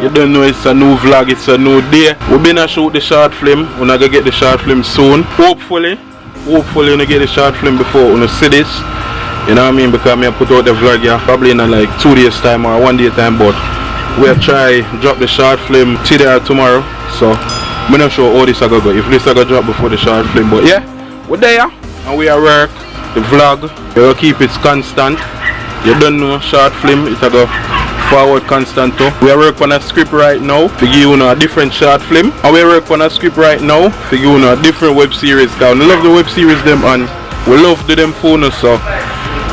You don't know it's a new vlog, it's a new day. We're gonna shoot the short film. We're not gonna get the short film soon. Hopefully we're gonna get the short film before we see this. You know what I mean? Because I put out the vlog here probably in like 2 days time or 1 day time, but we'll try drop the short film today or tomorrow. So I'm not sure how this is gonna go. If this is gonna drop before the short film, but yeah, we're there and we are work. The vlog, we'll keep it constant. You don't know short film, it's a go forward constant too. We are working on a script right now to give you a different short film, and we work on a script right now to give you a different web series. Cause we love the web series them and we love to them phones, so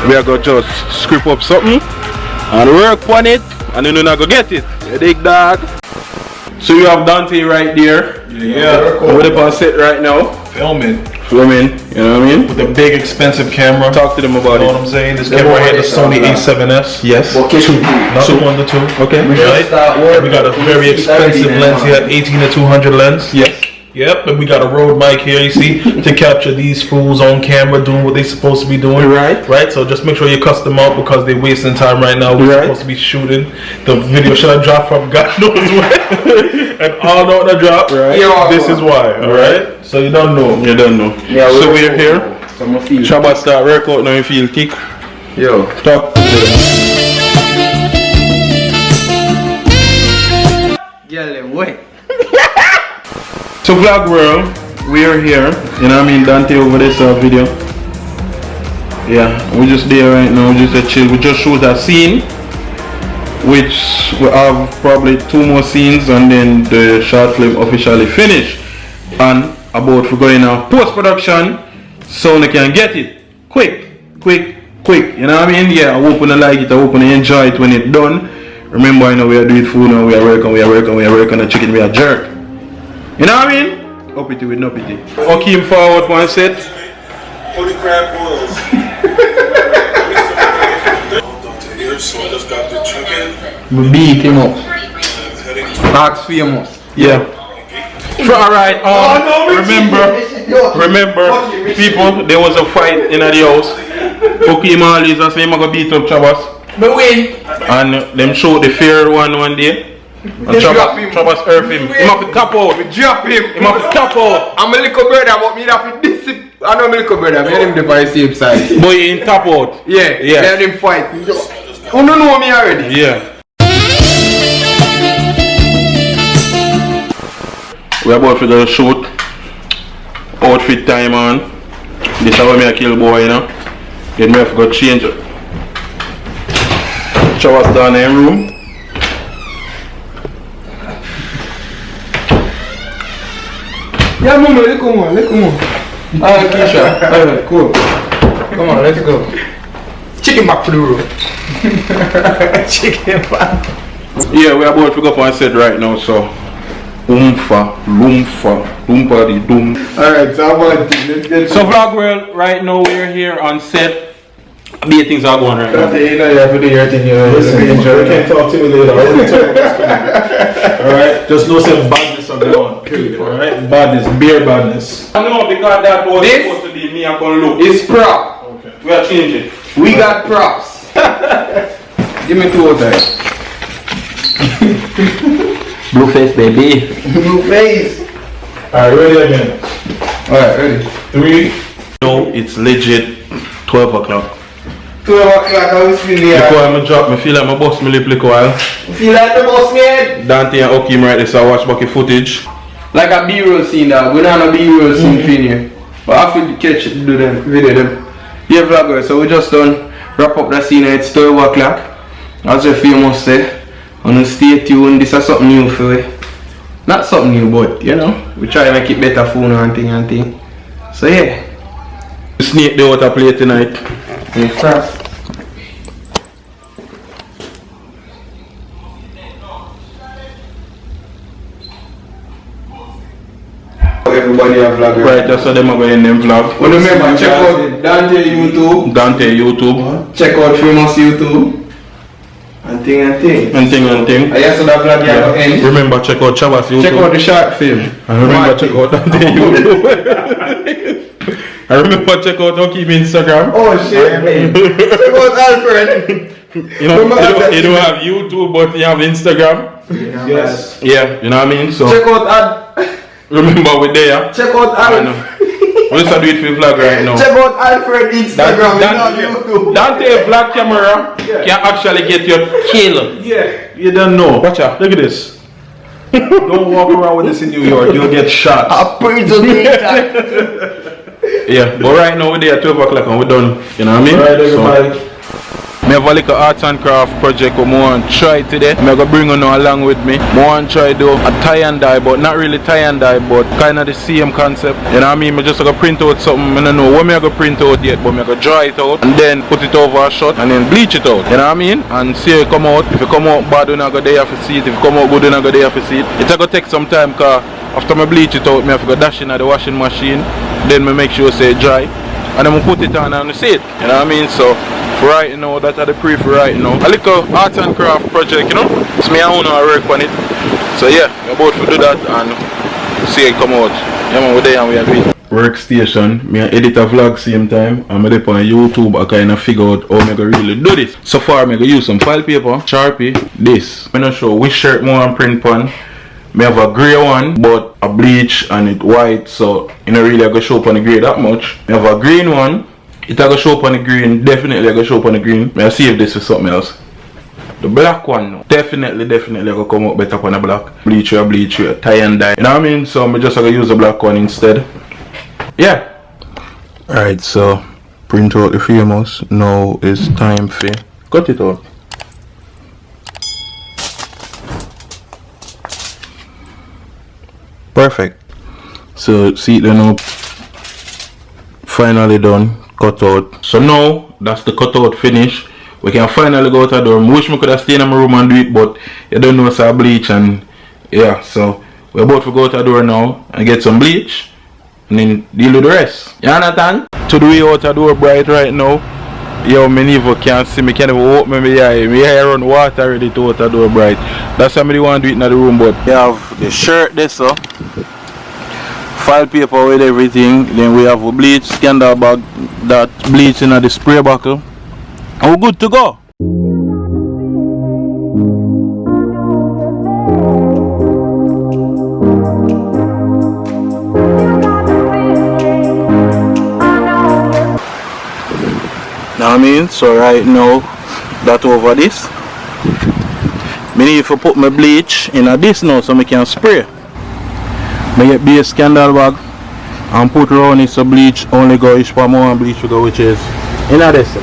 we are gonna just script up something and work on it, and then we're not gonna get it. You dig, dog? So you have Dante right there. Yeah. We're up on set right now. Filming, you know what I mean? with a big expensive camera. Talk to them about You know it. what I'm saying? This camera right here, the Sony A7S. Yes. Not the 1, the 2. Okay. Right? We got a very expensive lens here, 18 to 200 lens. Yes. Yep, and we got a Rode mic here, you see, to capture these fools on camera doing what they're supposed to be doing. Right. Right, so just make sure you custom out because they're wasting time right now. We're supposed to be shooting the video. Should I drop from God knows where? And all not the drop. Right. This is why, alright? So you don't know. You don't know. Yeah, so we're here. Trabass start workout now, you feel thick. Yo. Talk to them. Girl, wait. So vlog world, we are here. You know what I mean? Dante over this video. Yeah, we just there right now, just a chill. We just shoot a scene, which we have probably 2 more scenes, and then the short film officially finished. And about for going on post-production, so they can get it quick. You know what I mean? Yeah, I hope you like it. I hope you enjoy it when it's done. Remember, you know, we are doing food now. We are working the chicken. We are jerk. You know what I mean? Uppity with no pity. Okeem forward one set. Holy crab boils. So I just got the chicken. We beat him up. Heading to Ask Famous. Yeah. Alright, remember, people, there was a fight in the house. Okeem always I say I'm gonna beat up Trabass. But win. And them show the fair one day. And Trabass earth him. He have to tap out. We drop him. He have to tap out. I'm a little brother, but me have to discipline. I know my little brother, me and him the by same side. Boy, he in tap out. Yeah, Yeah. me and him fight. You don't know me already. Yeah. We are about to go shoot. Outfit time on. This is how me a kill boy, you know. Then me have to go change it. Trabass down in the room. Yeah, mama, let's go on. Alright, Keisha. Alright, cool. Come on, let's go. Chicken back to the room. Chicken back. Yeah, we are about to go up on set right now, so loompa the doom. Alright, so I'm going to let's get So vlog world, right now we're here on set. The things are going right now. you know you have to do your thing, you know. You can't talk to me later. Alright? Just know some badness on the on. Period. Alright? Badness, beer badness. I know because that was This supposed to be me and gonna look. It's prop. Okay. We are changing. We got props. Give me 2 of that. Blue face, baby. Blue face. Alright, ready again. Alright, ready. 3. No, it's legit 12 o'clock. 12 o'clock, I was feeling Before here. I'm drop, I feel like my boss me lip a while. Feel like the boss man. Dante and Okeem right there, so I watch back the footage. Like a B-roll scene, dog. We don't have a B-roll scene for you. But after the catch it, do them, video them. Yeah, vlogger, so we just done wrap up the scene. It's 12 o'clock. As the famous say, and stay tuned. This is something new for you. Not something new, but you know, we try to make it better for you and thing. So yeah. Snake the water play tonight. Yeah, fast. Everybody have vlog. Right, that's how them are going in them vlog. But remember, check out Dante YouTube. Dante YouTube. Check out Famous YouTube. And thing. And thing. I guess that vlog yeah. End. Remember, check out Trabass YouTube. Check out the short film. And remember, check out Dante YouTube. I remember, check out Okeem Instagram. Oh shit. Check out Alfred. You don't have YouTube, but you have Instagram. Yes. Yeah, you know what I mean? So Check out Ad. remember we're there. Check out I Ad. know. We'll start do it for the vlog right now. Check out Alfred Instagram. YouTube. Dante vlog camera can actually get you killed. Yeah, you don't know. Watch out. Look at this. Don't walk around with this in New York. You'll get shot. A prison Yeah, but right now we're there at 12 o'clock and we're done. You know what I mean? Alright, everybody. So, I have a little arts and craft project I want to try today. I'm going to bring you along with me. I want to try do a tie and dye, but not really tie and dye, but kind of the same concept. You know what I mean? I'm just going to print out something. I don't know what I'm going to print out yet, but I'm going to draw it out and then put it over a shot and then bleach it out. You know what I mean? And see how it come out. If it come out bad, you're not going to there for see it. If it come out good, you're not going to there for see it. It's going to take some time because after I bleach it out, I have to go dash in at the washing machine. Then I make sure it's dry. And then I put it on and see it. You know what I mean? So for right now, that's the pre for right now. A little art and craft project, you know? It's me I want to work on it. So yeah, we're about to do that and see it come out. Yeah man, we're there and we are doing it. Workstation, me edit a vlog same time. I'm on YouTube. I kind of figure out how I'm going to really do this. So far I'm going to use some file paper, Sharpie, this. I'm not sure which shirt more and print pan. I have a grey one, but a bleach and it white, so you know really I go show up on the grey that much. I have a green one. It I go show up on the green, definitely I go show up on the green. I save this for something else. The black one, definitely I go come out better on the black. Bleach, tie and dye. You know what I mean? So I'm just gonna use the black one instead. Yeah. Alright, so print out the Famous. Now it's time for cut it out. Perfect. So see it now. Finally done. Cut out. So now that's the cutout finish. We can finally go out the door. I wish I could have stayed in my room and do it, but you don't know it's a bleach and yeah. So we're about to go out the door now and get some bleach and then deal with the rest. You understand? To the way out the door bright right now. Yo, me never can't see me, can't even open my eye. My eye run water ready to out the door bright. That's why I want to do it in the room, but we have the shirt there, so file paper with everything. Then we have a bleach scandal bag, that bleach in the spray bottle. And we're good to go. Know what I mean? So right now, that over this, I need to put my bleach in this now so I can spray. I get base scandal bag and put around it so bleach only go each for more and bleach to go which is in this.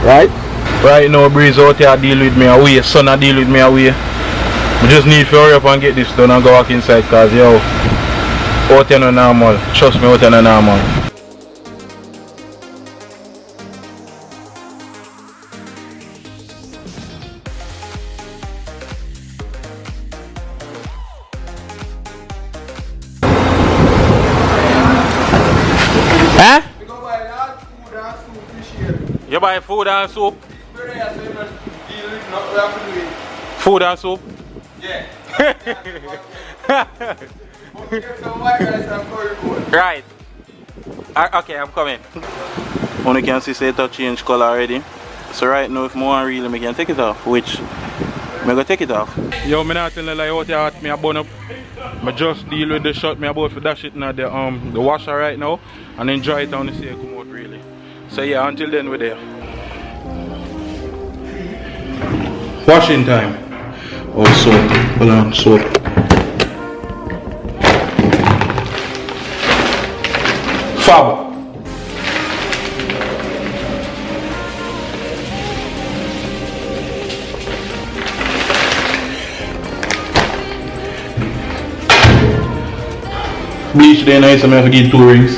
Right? Right now breeze out here deal with me away, sun deal with me away. I just need to hurry up and get this done and go back inside cause yo, out here no normal. Trust me, out here no normal. Huh? You buy food and soup? Food and soup? Yeah. Right. Okay, I'm coming. Only can see say it change color already. So right now if I want really I can take it off, which I'm gonna take it off. Yo, I'm not telling you like out here at me a bun up. I just deal with the shot, me about to dash it in the washer right now and then dry it down to see it come out really. So yeah, until then we're there. Washing time. Oh, soap. Hold on, soap. Fab. Bleach there nice, I'm gonna give 2 rings.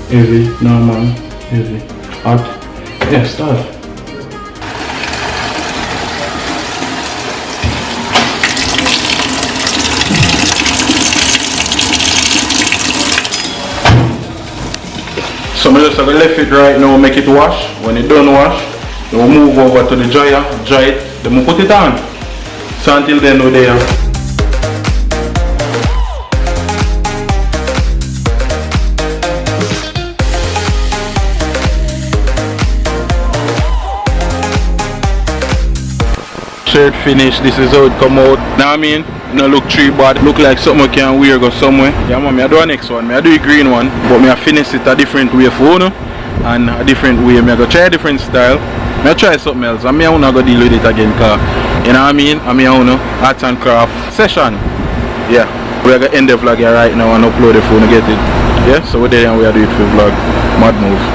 Heavy, normal, heavy, hot. Yeah, start. So I'm just gonna left it right now, make it wash. When it done wash, then we'll move over to the dryer, dry it, then we'll put it on. So until then we're there. Shirt finish, this is how it come out. Now I mean, no look tree bad, look like something I can wear go somewhere. Yeah man, I do a next one, I do a green one, but I finish it a different way for you, and a different way. I go try a different style. I try something else, and I wanna go deal with it again, cause you know what I mean? I wanna art and craft session. Yeah, we're gonna end the vlog here right now and upload the phone to get it. Yeah, so we're there and we are doing it for the vlog. Mad move.